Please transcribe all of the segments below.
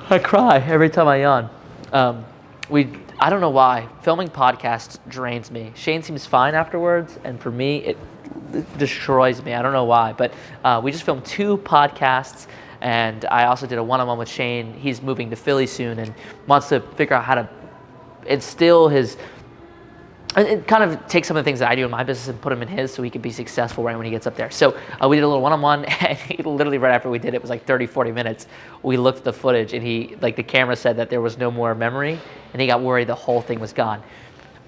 I cry every time I yawn. I don't know why. Filming podcasts drains me. Shane seems fine afterwards, and for me, it destroys me. I don't know why, but we just filmed 2 podcasts, and I also did a one-on-one with Shane. He's moving to Philly soon and wants to figure out how to instill his... It kind of takes some of the things that I do in my business and put them in his so he can be successful right when he gets up there. So we did a little one-on-one, and he literally right after we did it was like 30, 40 minutes. We looked at the footage, and the camera said that there was no more memory, and he got worried the whole thing was gone.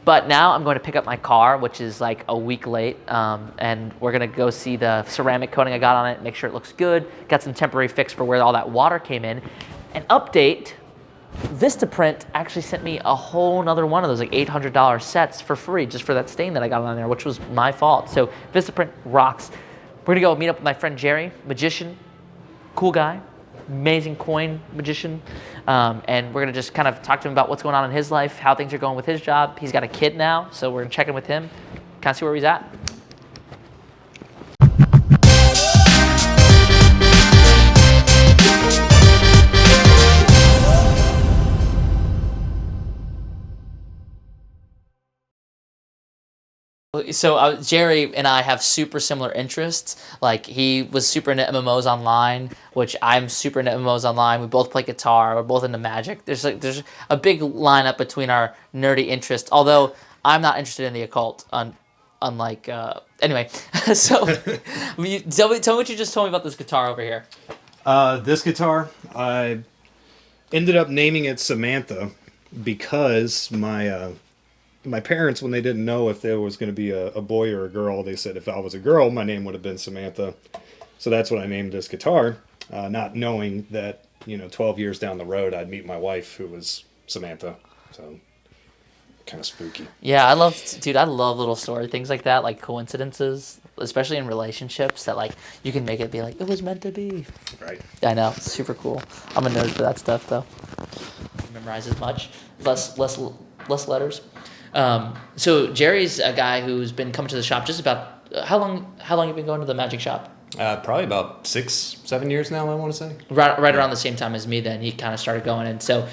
But now I'm going to pick up my car, which is like a week late, and we're going to go see the ceramic coating I got on it, make sure it looks good, got some temporary fix for where all that water came in. An update, Vistaprint actually sent me a whole nother one of those like $800 sets for free just for that stain that I got on there, which was my fault. So Vistaprint rocks. We're gonna go meet up with my friend Jerry, magician, cool guy, amazing coin magician, and we're gonna just kind of talk to him about what's going on in his life, how things are going with his job. He's got a kid now, so we're gonna check in with him, kind of see where he's at. So Jerry and I have super similar interests. Like, he was super into MMOs online, which I'm super into MMOs online. We both play guitar. We're both into Magic. There's a big lineup between our nerdy interests. Although I'm not interested in the occult. Unlike anyway. So tell me what you just told me about this guitar over here. This guitar, I ended up naming it Samantha because my parents, when they didn't know if there was going to be a boy or a girl, they said if I was a girl, my name would have been Samantha. So that's what I named this guitar, not knowing that, 12 years down the road, I'd meet my wife, who was Samantha. So kind of spooky. Yeah, I love little story things like that, like coincidences, especially in relationships, that like you can make it be like, it was meant to be. Right. I know, it's super cool. I'm a nerd for that stuff, though. Memorize as much, less letters. So Jerry's a guy who's been coming to the shop just about how long you been going to the magic shop? Probably about 6-7 years now, I want to say. Right around the same time as me. Then he kind of started going, and so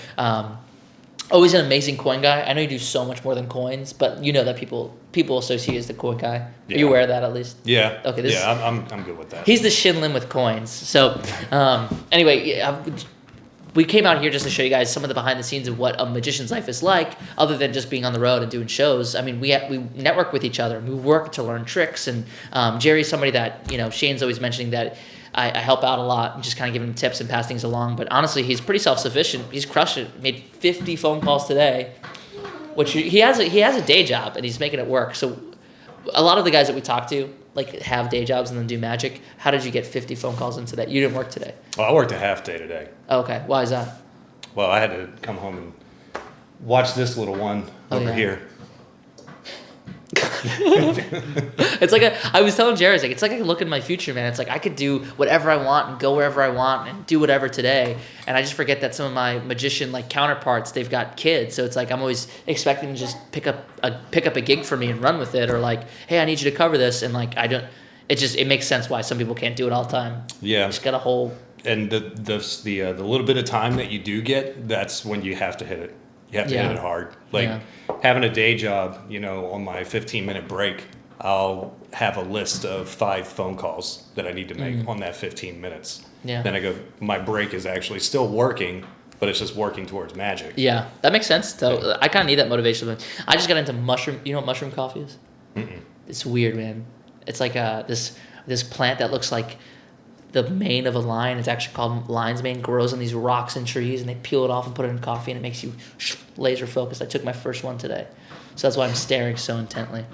always an amazing coin guy. I know you do so much more than coins, but you know that people associate you as the coin guy. Yeah. Are you aware of that at least? Yeah. Okay. I'm good with that. He's the Shinlin with coins. So anyway. We came out here just to show you guys some of the behind the scenes of what a magician's life is like, other than just being on the road and doing shows. I mean, we network with each other. We work to learn tricks. And Jerry's somebody that, Shane's always mentioning that I help out a lot and just kind of giving him tips and pass things along. But honestly, he's pretty self-sufficient. He's crushed it. Made 50 phone calls today, which he has a day job, and he's making it work. So a lot of the guys that we talk to, like, have day jobs and then do magic. How did you get 50 phone calls in today? You didn't work today. Well, I worked a half day today. Okay. Why is that? Well, I had to come home and watch this little one over here. It's like I was telling Jerry, it's like I can look in my future, man. It's like I could do whatever I want and go wherever I want and do whatever today. And I just forget that some of my magician counterparts, they've got kids. So it's like I'm always expecting to just pick up a gig for me and run with it, or like, hey, I need you to cover this, and like I don't. It makes sense why some people can't do it all the time. Yeah, just got a whole. And the little bit of time that you do get, that's when you have to hit it. You have to hit it hard. Having a day job, on my 15-minute break, I'll have a list of 5 phone calls that I need to make on that 15 minutes. Yeah. Then I go, my break is actually still working, but it's just working towards magic. Yeah, that makes sense. So I kind of need that motivation. I just got into mushroom. You know what mushroom coffee is? Mm-mm. It's weird, man. It's like this plant that looks like the mane of a lion. It's actually called lion's mane. Grows on these rocks and trees, and they peel it off and put it in coffee, and it makes you laser focused. I took my first one today, so that's why I'm staring so intently.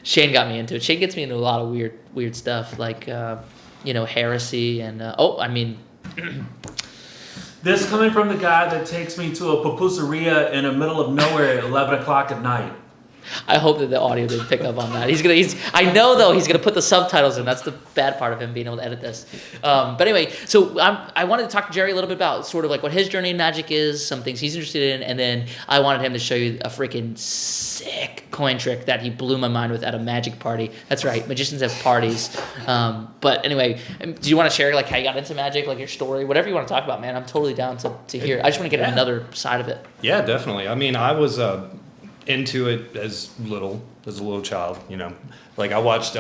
Shane got me into it. Shane gets me into a lot of weird stuff, like heresy and This coming from the guy that takes me to a pupuseria in the middle of nowhere at 11 o'clock at night. I hope that the audio didn't pick up on that. I know though he's gonna put the subtitles in. That's the bad part of him being able to edit this. But anyway, so I wanted to talk to Jerry a little bit about sort of like what his journey in magic is, some things he's interested in, and then I wanted him to show you a freaking sick coin trick that he blew my mind with at a magic party. That's right, magicians have parties. But anyway, do you want to share like how you got into magic, like your story, whatever you want to talk about, man? I'm totally down to hear. I just want to get another side of it. Yeah, definitely. I mean, I was into it as a little child, you know. Like I watched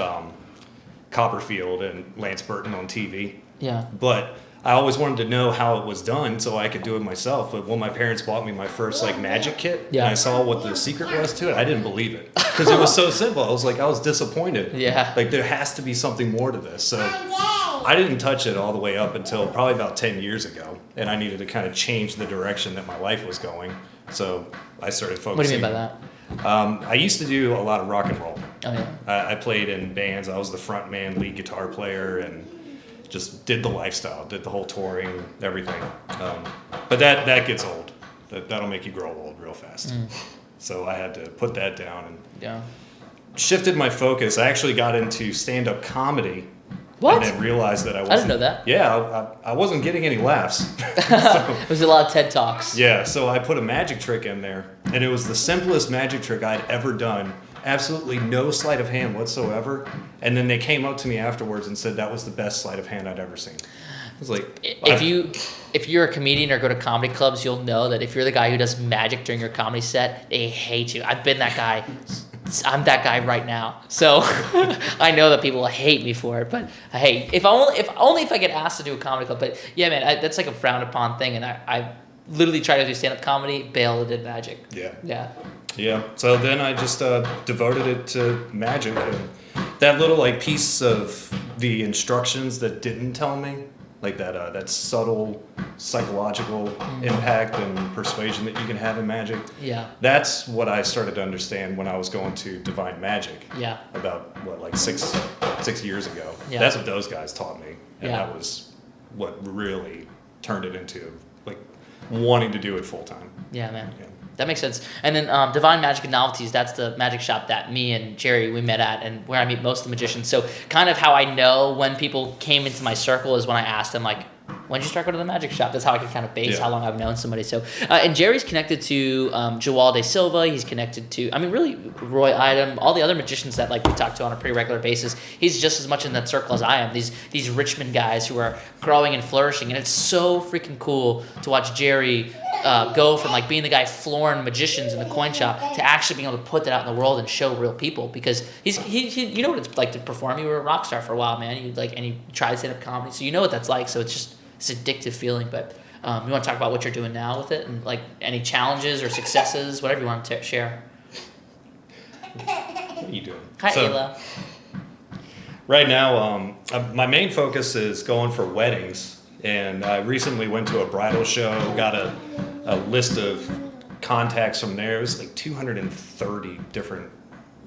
Copperfield and Lance Burton on TV. Yeah. But I always wanted to know how it was done so I could do it myself. But when my parents bought me my first like magic kit and I saw what the secret was to it, I didn't believe it because it was so simple. I was disappointed. Yeah. Like there has to be something more to this. So I didn't touch it all the way up until probably about 10 years ago. And I needed to kind of change the direction that my life was going. So I started focusing. What do you mean by that? I used to do a lot of rock and roll. Oh, yeah. I played in bands. I was the front man, lead guitar player, and just did the lifestyle, did the whole touring, everything. But that gets old. That'll make you grow old real fast. So I had to put that down and shifted my focus. I actually got into stand-up comedy. What? And then realized that I didn't know that. Yeah, I wasn't getting any laughs. It was a lot of TED Talks. Yeah, so I put a magic trick in there, and it was the simplest magic trick I'd ever done. Absolutely no sleight of hand whatsoever. And then they came up to me afterwards and said that was the best sleight of hand I'd ever seen. I was like, if you're a comedian or go to comedy clubs, you'll know that if you're the guy who does magic during your comedy set, they hate you. I've been that guy. I'm that guy right now. So I know that people hate me for it, but hey, if I get asked to do a comedy club. But yeah, man, that's like a frowned upon thing, and I literally tried to do stand up comedy, bailed, and did magic. Yeah. So then I just devoted it to magic, and that little like piece of the instructions that didn't tell me, like that subtle psychological impact and persuasion that you can have in magic. Yeah. That's what I started to understand when I was going to Divine Magic. Yeah. About like six years ago. Yeah. That's what those guys taught me, and Yeah. that was what really turned it into like wanting to do it full time. Yeah, man. Yeah. That makes sense. And then Divine Magic and Novelties, that's the magic shop that me and Jerry, we met at and where I meet most of the magicians. So kind of how I know when people came into my circle is when I asked them, like, when did you start going to the magic shop? That's how I can kind of base how long I've known somebody. So, and Jerry's connected to Joel De Silva. He's connected to, really Roy Idem, all the other magicians that like we talk to on a pretty regular basis. He's just as much in that circle as I am. These Richmond guys who are growing and flourishing, and it's so freaking cool to watch Jerry go from like being the guy flooring magicians in the coin shop to actually being able to put that out in the world and show real people, because he you know what it's like to perform. You were a rock star for a while, man. You tried stand-up comedy, so you know what that's like. So it's addictive feeling. But you want to talk about what you're doing now with it and like any challenges or successes, whatever you want to share. What are you doing? Hi, Ayla. Right now, my main focus is going for weddings, and I recently went to a bridal show, got a list of contacts from there. It was like 230 different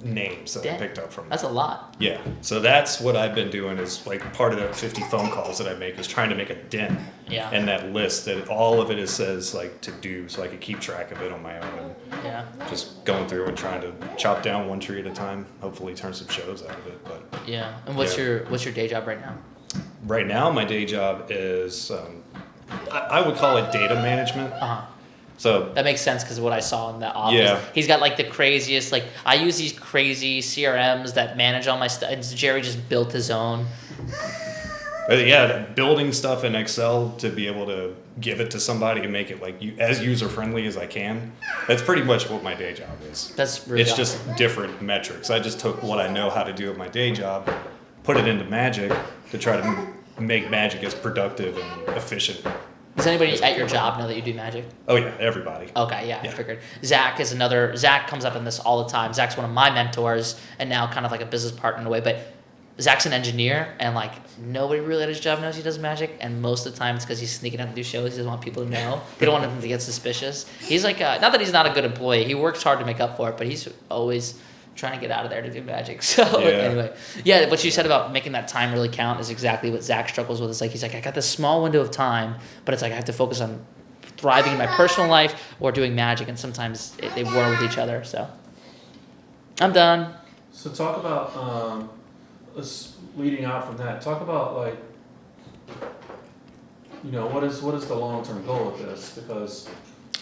names that I picked up from. That's a lot. Yeah, so that's what I've been doing is like part of the 50 phone calls that I make is trying to make a dent in that list, that all of it says like to do, so I could keep track of it on my own. Yeah. Just going through and trying to chop down one tree at a time, hopefully turn some shows out of it. But yeah. And what's your day job right now? Right now, my day job is I would call it data management. So that makes sense because of what I saw in the office. Yeah. He's got like the craziest, like I use these crazy CRMs that manage all my stuff. And Jerry just built his own. Yeah, building stuff in Excel to be able to give it to somebody and make it like as user friendly as I can. That's pretty much what my day job is. That's really It's awesome. just different metrics. I just took what I know how to do at my day job, put it into magic to try to make magic as productive and efficient. Does anybody at your job know that you do magic? Oh yeah, everybody. Okay, yeah, I figured. Zach comes up in this all the time. Zach's one of my mentors and now kind of like a business partner in a way, but Zach's an engineer and like nobody really at his job knows he does magic, and most of the time it's because he's sneaking out to do shows. He doesn't want people to know. They don't want him to get suspicious. He's like, not that he's not a good employee. He works hard to make up for it, but he's always trying to get out of there to do magic. So anyway, what you said about making that time really count is exactly what Zach struggles with. It's like he's like, I got this small window of time, but it's like I have to focus on thriving in my personal life or doing magic, and sometimes they war with each other. So I'm done. So talk about us leading out from that. Talk about like, what is the long term goal of this? Because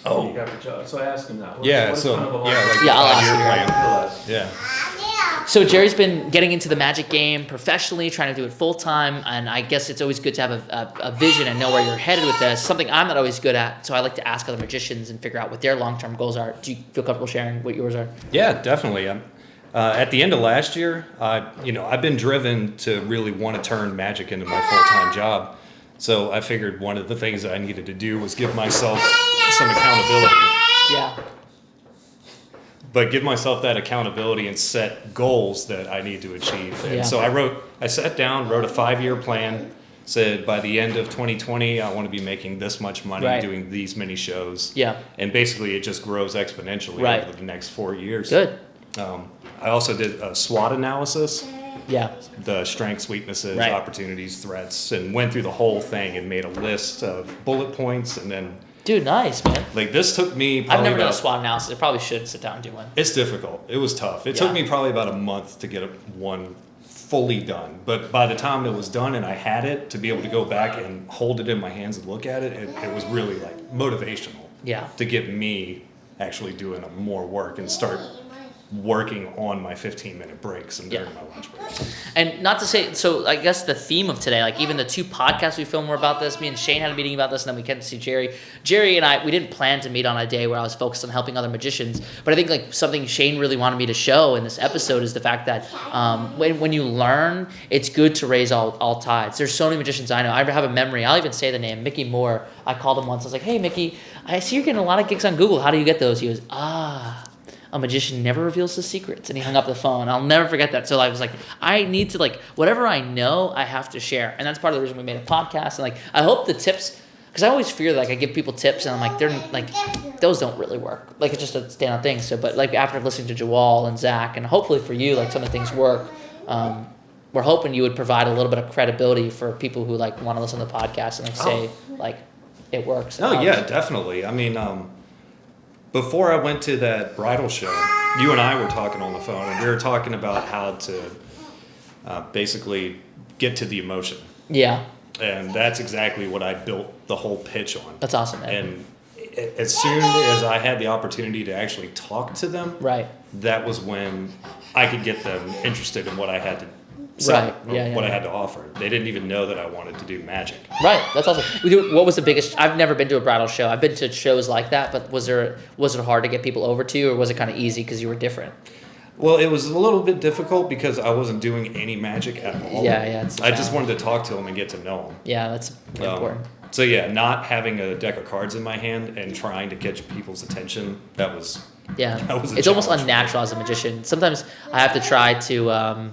you got the job. So ask him that. What is kind of a long-term like Yeah, I'll a 5-year ask plan. Yeah. So Jerry's been getting into the Magic game professionally, trying to do it full time, and I guess it's always good to have a vision and know where you're headed with this. Something I'm not always good at, so I like to ask other magicians and figure out what their long-term goals are. Do you feel comfortable sharing what yours are? Yeah, definitely. At the end of last year, I've been driven to really want to turn magic into my full-time job. So I figured one of the things that I needed to do was give myself some accountability. Yeah. But give myself that accountability and set goals that I need to achieve. And Yeah. so I sat down, wrote a 5-year plan, said by the end of 2020, I want to be making this much money, Right. doing these many shows. Yeah. And basically it just grows exponentially Right. over the next 4 years. Good. I also did a SWOT analysis, Yeah. the strengths, weaknesses, Right. opportunities, threats, and went through the whole thing and made a list of bullet points. And then, Dude, nice, man. like, this took me I've probably never done a about, SWOT analysis. I probably should sit down and do one. it's difficult. It was tough. It Yeah. took me probably about a month to get one fully done. But by the time it was done and I had it, to be able to go back and hold it in my hands and look at it, it was really like motivational Yeah. to get me actually doing more work and start working on my 15-minute breaks and during Yeah. my lunch breaks. And not to say, so I guess the theme of today, like even the 2 podcasts we filmed were about this. Me and Shane had a meeting about this, and then we came to see Jerry. Jerry and I, we didn't plan to meet on a day where I was focused on helping other magicians. But I think like something Shane really wanted me to show in this episode is the fact that when you learn, it's good to raise all tides. There's so many magicians I know. I have a memory. I'll even say the name, Mickey Moore. I called him once. I was like, hey, Mickey, I see you're getting a lot of gigs on Google. How do you get those? He goes, a magician never reveals his secrets. And he hung up the phone. I'll never forget that. So I was like, I need to, like, whatever I know, I have to share. And that's part of the reason we made a podcast. And, like, I hope the tips, because I always fear that, like, I give people tips and I'm like, they're, like, those don't really work. Like, it's just a standout thing. So, but, like, after listening to Jawal and Zach, and hopefully for you, like, some of the things work, we're hoping you would provide a little bit of credibility for people who, like, want to listen to the podcast and, like, say, like, it works. Oh, yeah, definitely. I mean, before I went to that bridal show, you and I were talking on the phone, and we were talking about how to basically get to the emotion. Yeah. And that's exactly what I built the whole pitch on. That's awesome, man. And as soon as I had the opportunity to actually talk to them, Right. that was when I could get them interested in what I had to sell, Right. or Yeah, what I yeah. had to offer. They didn't even know that I wanted to do magic. Right, that's awesome. What was the biggest? I've never been to a bridal show. I've been to shows like that, but was it hard to get people over to you, or was it kind of easy because you were different? Well, it was a little bit difficult because I wasn't doing any magic at all. Yeah, it's I just wanted to talk to them and get to know them. Yeah, that's important. So yeah, not having a deck of cards in my hand and trying to catch people's attention, that was Yeah, that was a it's almost challenge for me. unnatural as a magician. Sometimes I have to try to.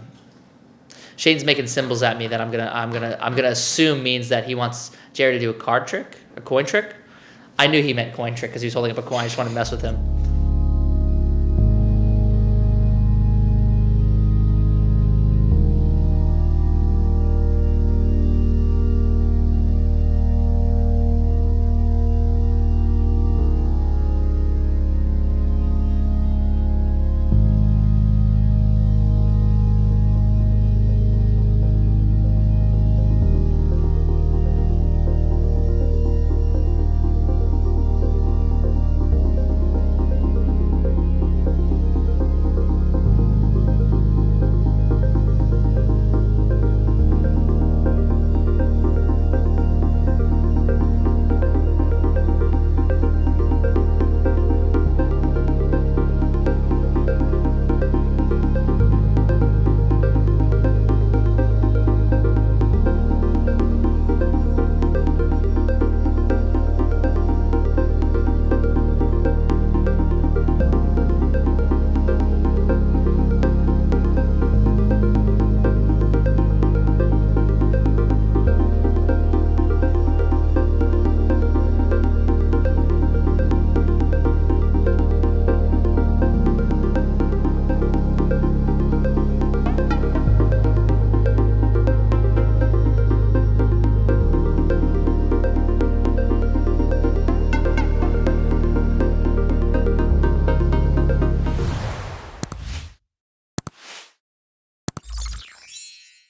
Shane's making symbols at me that I'm gonna assume means that he wants Jerry to do a card trick, a coin trick. I knew he meant coin trick because he was holding up a coin. I just wanted to mess with him.